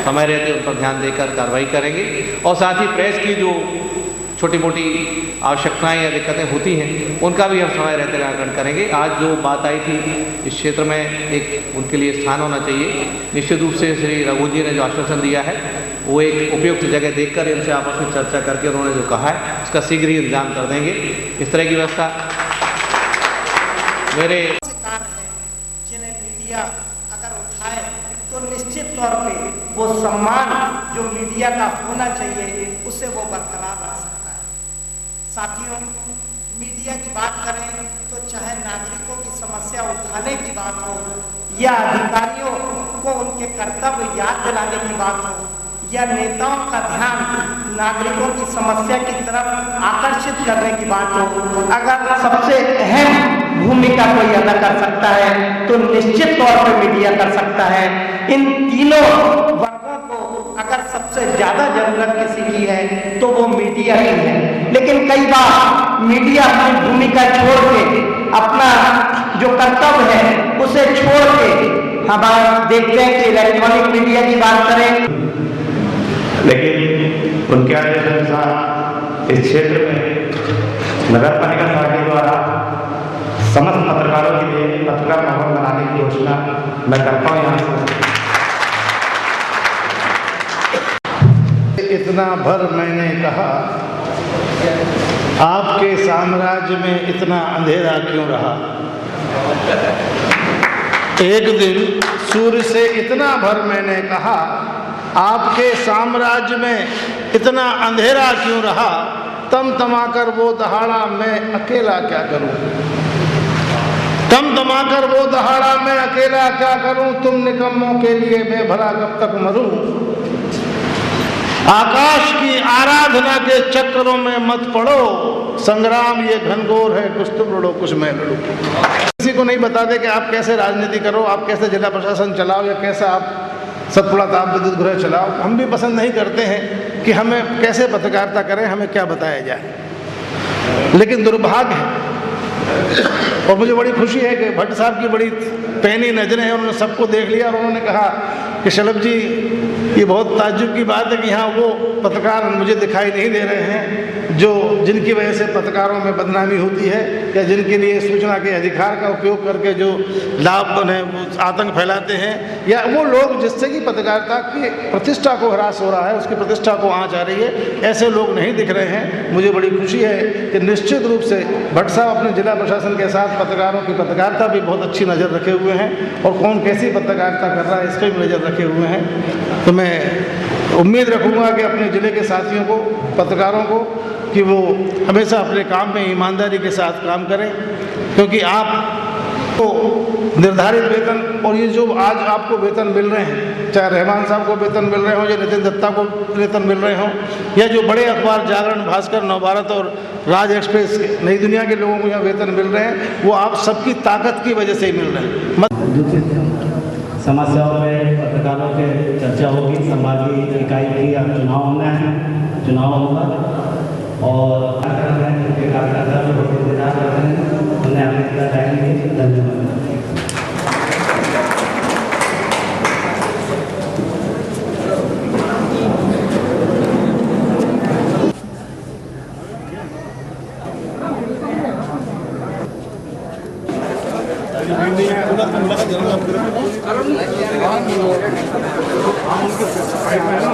समय रहते उन पर ध्यान देकर कार्रवाई करेंगे। और साथ ही प्रेस की जो छोटी मोटी आवश्यकताएं या दिक्कतें होती हैं उनका भी हम समय रहते निराकरण करेंगे। आज जो बात आई थी इस क्षेत्र में एक उनके लिए स्थान होना चाहिए, निश्चित रूप से श्री रघु जी ने जो आश्वासन दिया है वो एक उपयुक्त जगह देखकर इनसे आपस में चर्चा करके उन्होंने जो कहा है उसका शीघ्र ही इंतजाम कर देंगे। इस तरह की व्यवस्था मेरे जिन्हें मीडिया अगर उठाए तो निश्चित तौर पे वो सम्मान जो मीडिया का होना चाहिए उसे वो बरकरार रख सकता है। साथियों, मीडिया की बात करें तो चाहे नागरिकों की समस्या उठाने की बात हो या अधिकारियों को उनके कर्तव्य याद दिलाने की बात हो या नेताओं का ध्यान नागरिकों की समस्या की तरफ आकर्षित करने की बात हो, अगर सबसे अहम भूमिका कोई अदा कर सकता है तो निश्चित तौर पर मीडिया कर सकता है। इन तीनों वर्गों को अगर सबसे ज्यादा जरूरत किसी की है तो वो मीडिया की है। लेकिन कई बार मीडिया अपनी भूमिका छोड़ के, अपना जो कर्तव्य है उसे छोड़ के, हम देखते हैं कि इलेक्ट्रॉनिक मीडिया की बात करें, लेकिन उनके आदेश अनुसार इस क्षेत्र में नगर पालिका शाखा द्वारा समस्त पत्रकारों के लिए पत्रकार भवन बनाने की घोषणा मैं करता हूँ। यहाँ से इतना भर मैंने कहा, आपके साम्राज्य में इतना अंधेरा क्यों रहा। एक दिन सूर्य से इतना भर मैंने कहा, आपके साम्राज्य में इतना अंधेरा क्यों रहा। तमतमाकर वो दहाड़ा मैं अकेला क्या करूं, तमतमाकर वो दहाड़ा मैं अकेला क्या करूं। तुम निकम्मों के लिए मैं भला कब तक मरूं। आकाश की आराधना के चक्रों में मत पड़ो, संग्राम ये घनघोर है, कुछ तुम लड़ो कुछ मैं लड़ूं। किसी को नहीं बताते कि आप कैसे राजनीति करो, आप कैसे जिला प्रशासन चलाओ या कैसे आप सतपुड़ा ताप विद्युत गृह चलाओ। हम भी पसंद नहीं करते हैं कि हमें कैसे पत्रकारिता करें, हमें क्या बताया जाए। लेकिन दुर्भाग्य है और मुझे बड़ी खुशी है कि भट्ट साहब की बड़ी पैनी नजरें हैं, उन्होंने सबको देख लिया और उन्होंने कहा कि शलभ जी ये बहुत ताज्जुब की बात है कि यहाँ वो पत्रकार मुझे दिखाई नहीं दे रहे हैं जो जिनकी वजह से पत्रकारों में बदनामी होती है या जिनके लिए सूचना के अधिकार का उपयोग करके जो लाभ आतंक फैलाते हैं या वो लोग जिससे कि पत्रकारिता की प्रतिष्ठा को ह्रास हो रहा है, उसकी प्रतिष्ठा को आँच आ रही है, ऐसे लोग नहीं दिख रहे हैं। मुझे बड़ी खुशी है कि निश्चित रूप से भट्ट साहब अपने जिला प्रशासन के साथ पत्रकारों की पत्रकारिता भी बहुत अच्छी नज़र रखे हुए हैं और कौन कैसी पत्रकारिता कर रहा है इस पर भी नज़र रखे हुए हैं। तो मैं उम्मीद रखूँगा कि अपने ज़िले के साथियों को, पत्रकारों को, कि वो हमेशा अपने काम में ईमानदारी के साथ काम करें, क्योंकि आपको निर्धारित वेतन और ये जो आज आपको वेतन मिल रहे हैं, चाहे रहमान साहब को वेतन मिल रहे हों या नितिन दत्ता को वेतन मिल रहे हों या जो बड़े अखबार जागरण, भास्कर, नवभारत और राज एक्सप्रेस, नई दुनिया के लोगों को यहाँ वेतन मिल रहे हैं, वो आप सबकी ताकत की वजह से ही मिल रहे हैं। समस्याओं में पत्रकारों के चर्चा होगी। संभागीय इकाई की अब चुनाव होना है, चुनाव होगा और कार्यकर्ता जो इंतजार कर रहे हैं उन्हें अपने जाएंगे। धन्यवाद। हम उनके